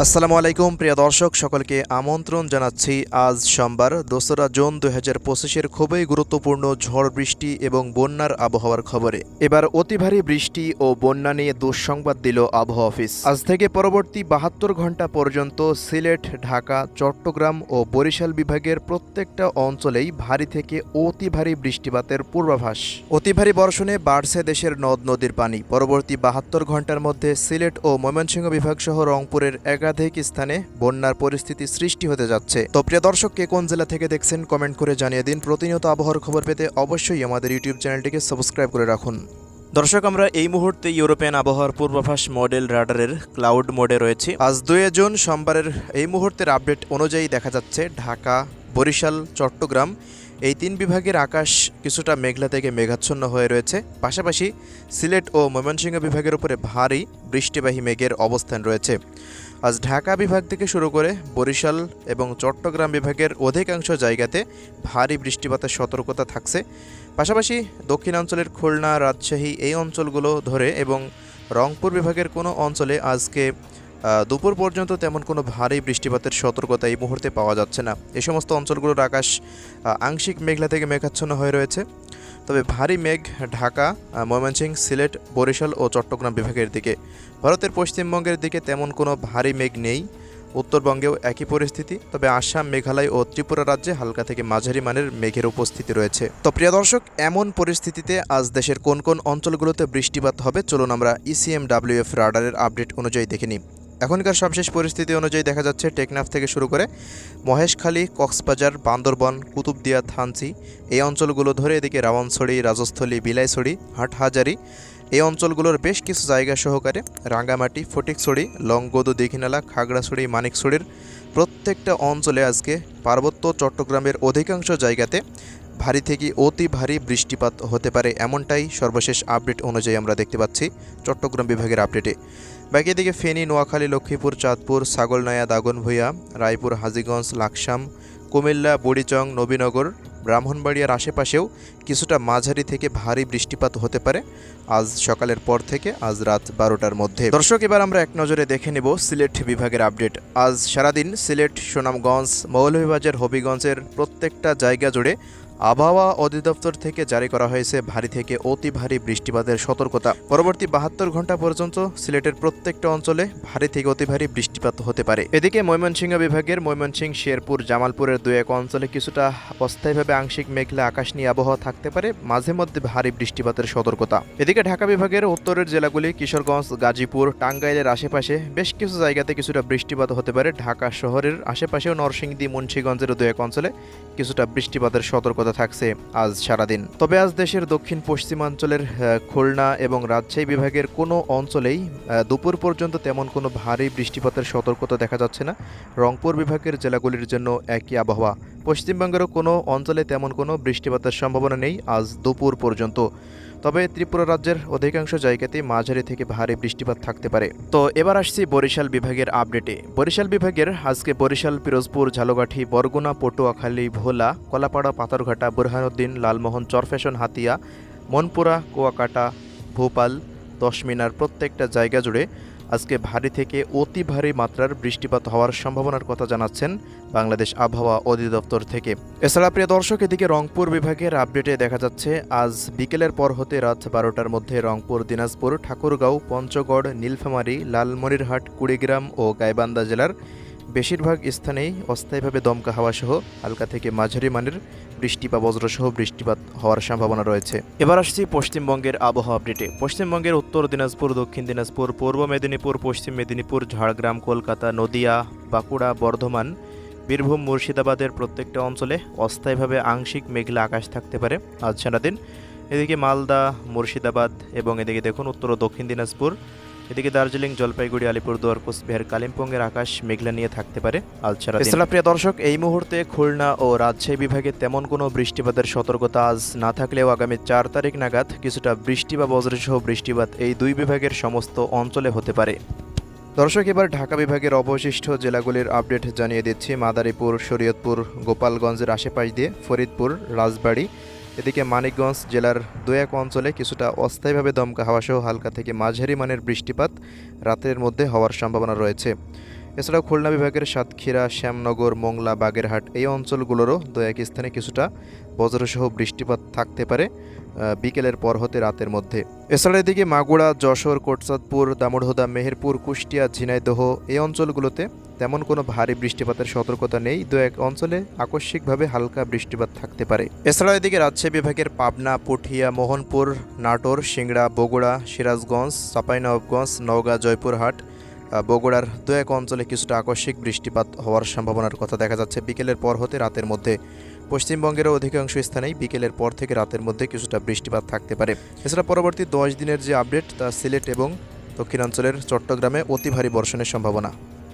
আসসালামু আলাইকুম প্রিয় দর্শক সকলকে আমন্ত্রণ জানাচ্ছি আজ সোমবার ২রা জুন ২০২৫-এর খুবই গুরুত্বপূর্ণ ঝড় বৃষ্টি এবং বন্যার আবহাওয়ার খবরে। এবার অতি ভারী বৃষ্টি ও বন্যা নিয়ে দুঃসংবাদ দিল আবহাওয়া অফিস। আজ থেকে পরবর্তী ৭২ ঘন্টা পর্যন্ত সিলেট, ঢাকা, চট্টগ্রাম ও বরিশাল বিভাগের প্রত্যেকটা অঞ্চলেই ভারী থেকে অতি ভারী বৃষ্টিপাতের পূর্বাভাস। অতি ভারী বর্ষণে বাড়ছে দেশের নদ নদীর পানি। পরবর্তী ৭২ ঘন্টার মধ্যে সিলেট ও ময়মনসিংহ বিভাগ সহ রংপুরের একাধিক স্থানে বন্যার পরিস্থিতি সৃষ্টি হতে যাচ্ছে। তো প্রিয় দর্শক, কে কোন জেলা থেকে দেখছেন কমেন্ট করে জানিয়ে দিন। প্রতিনিয়ত আবহাওয়ার খবর পেতে অবশ্যই আমাদের ইউটিউব চ্যানেলটিকে সাবস্ক্রাইব করে রাখুন। দর্শক, আমরা এই মুহূর্তে ইউরোপিয়ান আবহাওয়ার পূর্বাভাস মডেল রাডারের ক্লাউড মোডে রয়েছে। আজ ২ জুন সোমবারের এই মুহূর্তের আপডেট অনুযায়ী দেখা যাচ্ছে ঢাকা, বরিশাল, চট্টগ্রাম এই তিন বিভাগের আকাশ কিছুটা মেঘলা থেকে মেঘাচ্ছন্ন হয়ে রয়েছে। পাশাপাশি সিলেট ও ময়মনসিংহ বিভাগের উপরে ভারী বৃষ্টিবাহী মেঘের অবস্থান রয়েছে। আজ ঢাকা বিভাগ থেকে শুরু করে বরিশাল এবং চট্টগ্রাম বিভাগের অধিকাংশ জায়গাতে ভারী বৃষ্টিপাতের সতর্কতা থাকছে। পাশাপাশি দক্ষিণাঞ্চলের খুলনা, রাজশাহী এই অঞ্চলগুলো ধরে এবং রংপুর বিভাগের কোনো অঞ্চলে আজকে দুপুর পর্যন্ত তেমন কোনো ভারী বৃষ্টিপাতের সতর্কতা এই মুহূর্তে পাওয়া যাচ্ছে না। এই সমস্ত অঞ্চলগুলোর আকাশ আংশিক মেঘলা থেকে মেঘাচ্ছন্ন হয়ে রয়েছে। তবে ভারী মেঘ ঢাকা, ময়মনসিংহ, সিলেট, বরিশাল ও চট্টগ্রাম বিভাগের দিকে। ভারতের পশ্চিমবঙ্গের দিকে তেমন কোনো ভারী মেঘ নেই। উত্তরবঙ্গেও একই পরিস্থিতি। তবে আসাম, মেঘালয় ও ত্রিপুরা রাজ্যে হালকা থেকে মাঝারি মানের মেঘের উপস্থিতি রয়েছে। তো প্রিয় দর্শক, এমন পরিস্থিতিতে আজ দেশের কোন কোন অঞ্চলগুলোতে বৃষ্টিপাত হবে চলুন আমরা ইসিএমডব্লিউএফ রাডারের আপডেট অনুযায়ী দেখে নিই। এখনকার সবশেষ পরিস্থিতি অনুযায়ী দেখা যাচ্ছে টেকনাফ থেকে শুরু করে মহেশখালী, কক্সবাজার, বান্দরবান, কুতুবদিয়া, থানচি এই অঞ্চলগুলো ধরে এদিকে রাওয়ানছড়ি, রাজস্থলী, বিলাইছড়ি, হাটহাজারি এই অঞ্চলগুলোর বেশ কিছু জায়গা সহকারে রাঙ্গামাটি, ফটিকছড়ি, লংগদু, দীঘিনালা, খাগড়াছড়ি, মানিকছড়ির প্রত্যেকটা অঞ্চলে আজকে পার্বত্য চট্টগ্রামের অধিকাংশ জায়গাতে ভারী থেকে অতি ভারী বৃষ্টিপাত হতে পারে, এমনটাই সর্বশেষ আপডেট অনুযায়ী আমরা দেখতে পাচ্ছি চট্টগ্রাম বিভাগের আপডেটে। বাকি এদিকে ফেনী, নোয়াখালী, লক্ষ্মীপুর, চাঁদপুর, ছাগলনাইয়া, দাগনভূঞা, রায়পুর, হাজীগঞ্জ, লাকসাম, কুমিল্লা, বুড়িচং, নবীনগর, ব্রাহ্মণবাড়িয়ার আশেপাশেও কিছুটা মাঝারি থেকে ভারী বৃষ্টিপাত হতে পারে আজ সকালের পর থেকে আজ রাত ১২টার মধ্যে। দর্শক, এবার আমরা এক নজরে দেখে নেব সিলেট বিভাগের আপডেট। আজ সারাদিন সিলেট, সুনামগঞ্জ, মৌলভীবাজার, হবিগঞ্জের প্রত্যেকটা জায়গা জুড়ে আবহাওয়া অধিদপ্তর থেকে জারি করা হয়েছে ভারী থেকে অতি ভারী বৃষ্টিপাতের সতর্কতা। পরবর্তী ৭২ ঘন্টা পর্যন্ত সিলেটের প্রত্যেকটা অঞ্চলে ভারী থেকে অতি ভারী বৃষ্টিপাত হতে পারে। এদিকে ময়মনসিংহ বিভাগের ময়মনসিংহ, শেরপুর, জামালপুরের ২-১ অঞ্চলে কিছুটা অস্থায়ীভাবে আংশিক মেঘলা আকাশ নিয়ে আবহাওয়া থাকতে পারে, মাঝে মধ্যে ভারী বৃষ্টিপাতের সতর্কতা। এদিকে ঢাকা বিভাগের উত্তরের জেলাগুলি কিশোরগঞ্জ, গাজীপুর, টাঙ্গাইলের আশেপাশে বেশ কিছু জায়গাতে কিছুটা বৃষ্টিপাত হতে পারে। ঢাকা শহরের আশেপাশেও নরসিংদী, মুন্সিগঞ্জের ২-১ অঞ্চলে কিছুটা বৃষ্টিপাতের সতর্কতা থাকছে আজ সারাদিন। তবে আজ দেশের দক্ষিণ পশ্চিমাঞ্চলের খুলনা এবং রাজশাহী বিভাগের কোনো অঞ্চলেই দুপুর পর্যন্ত তেমন কোনো ভারী বৃষ্টিপাতের সতর্কতা দেখা যাচ্ছে না। রংপুর বিভাগের জেলাগুলির জন্য একই আবহাওয়া। পশ্চিমবঙ্গেরও কোনো অঞ্চলে তেমন কোনো বৃষ্টিপাতের সম্ভাবনা নেই আজ দুপুর পর্যন্ত। তবে ত্রিপুরা রাজ্যের অধিকাংশ জায়গাতেই মাঝারি থেকে ভারী বৃষ্টিপাত থাকতে পারে। তো এবার আসছি বরিশাল বিভাগের আপডেটে। বরিশাল বিভাগের আজকে বরিশাল, পিরোজপুর, ঝালকাঠি, বরগুনা, পটুয়াখালী, ভোলা, কলাপাড়া, পাথরঘাটা, বুরহানুদ্দিন, লালমোহন, চরফ্যাশন, হাতিয়া, মনপুরা, কুয়াকাটা, ভোপাল, দশমিনার প্রত্যেকটা জায়গা জুড়ে আজকে ভারী থেকে অতি ভারী মাত্রার বৃষ্টিপাত হওয়ার সম্ভাবনার কথা জানাচ্ছেন বাংলাদেশ আবহাওয়া অধিদপ্তর থেকে। এছাড়া প্রিয় দর্শক, এদিকে রংপুর বিভাগের আপডেটে দেখা যাচ্ছে আজ বিকেলের পর হতে রাত 12টার মধ্যে রংপুর, দিনাজপুর, ঠাকুরগাঁও, পঞ্চগড়, নীলফামারী, লালমনিরহাট, কুড়িগ্রাম ও গাইবান্ধা জেলার বেশিরভাগ স্থানেই অস্থায়ীভাবে দমকা হাওয়া সহ হালকা থেকে মাঝারি মানের বৃষ্টি বা বজ্রসহ বৃষ্টিপাত হওয়ার সম্ভাবনা রয়েছে। এবার আসছি পশ্চিমবঙ্গের আবহাওয়া আপডেটে। পশ্চিমবঙ্গের উত্তর দিনাজপুর, দক্ষিণ দিনাজপুর, পূর্ব মেদিনীপুর, পশ্চিম মেদিনীপুর, ঝাড়গ্রাম, কলকাতা, নদিয়া, বাঁকুড়া, বর্ধমান, বীরভূম, মুর্শিদাবাদের প্রত্যেকটা অঞ্চলে অস্থায়ীভাবে আংশিক মেঘলা আকাশ থাকতে পারে আজ সারাদিন। এদিকে মালদা, মুর্শিদাবাদ এবং এদিকে দেখুন উত্তর ও দক্ষিণ দিনাজপুর, এদিকে দার্জিলিং, জলপাইগুড়ি, আলিপুরদুয়ার, কোচবিহার, কালিম্পংয়ের আকাশ মেঘলা নিয়ে থাকতে পারে আজ সারাদিন। এছাড়া প্রিয় দর্শক, এই মুহূর্তে খুলনা ও রাজশাহী বিভাগে তেমন কোনো বৃষ্টিপাতের সতর্কতা আজ না থাকলেও আগামী ৪ তারিখ নাগাদ কিছুটা বৃষ্টি বা বজ্রসহ বৃষ্টিপাত এই দুই বিভাগের সমস্ত অঞ্চলে হতে পারে। দর্শক, এবার ঢাকা বিভাগের অবশিষ্ট জেলাগুলির আপডেট জানিয়ে দিচ্ছি। মাদারীপুর, শরীয়তপুর, গোপালগঞ্জের আশেপাশ দিয়ে ফরিদপুর, রাজবাড়ী, এদিকে মানিকগঞ্জ জেলার ২-১ অঞ্চলে কিছুটা অস্থায়ীভাবে দমকা হাওয়া সহ হালকা থেকে মাঝারি মানের বৃষ্টিপাত রাতের মধ্যে হওয়ার সম্ভাবনা রয়েছে। এছাড়াও খুলনা বিভাগের সাতক্ষীরা, শ্যামনগর, মোংলা, বাগেরহাট এই অঞ্চলগুলোরও দু এক স্থানে কিছুটা বজ্রসহ বৃষ্টিপাত থাকতে পারে বিকেলের পর হতে রাতের মধ্যে। এছাড়া এদিকে মাগুরা, যশোর, কোটচাঁদপুর, দামুড়হুদা, মেহেরপুর, কুষ্টিয়া, ঝিনাইদহ এই অঞ্চলগুলোতে তেমন কোনো ভারী বৃষ্টিপাতের সতর্কতা নেই। দু এক অঞ্চলে আকস্মিকভাবে হালকা বৃষ্টিপাত থাকতে পারে। এছাড়া এদিকে রাজশাহী বিভাগের পাবনা, পুঠিয়া, মোহনপুর, নাটোর, সিংড়া, বগুড়া, সিরাজগঞ্জ, চাঁপাইনবাবগঞ্জ, নওগাঁ, জয়পুরহাট, বগুড়ার দু এক অঞ্চলে কিছুটা আকস্মিক বৃষ্টিপাত হওয়ার সম্ভাবনার কথা দেখা যাচ্ছে বিকেলের পর হতে রাতের মধ্যে। পশ্চিমবঙ্গেরও অধিকাংশ স্থানেই বিকেলের পর থেকে রাতের মধ্যে কিছুটা বৃষ্টিপাত থাকতে পারে। এছাড়া পরবর্তী 10 দিনের যে আপডেট তা সিলেট এবং দক্ষিণাঞ্চলের চট্টগ্রামে অতি ভারী বর্ষণের সম্ভাবনা।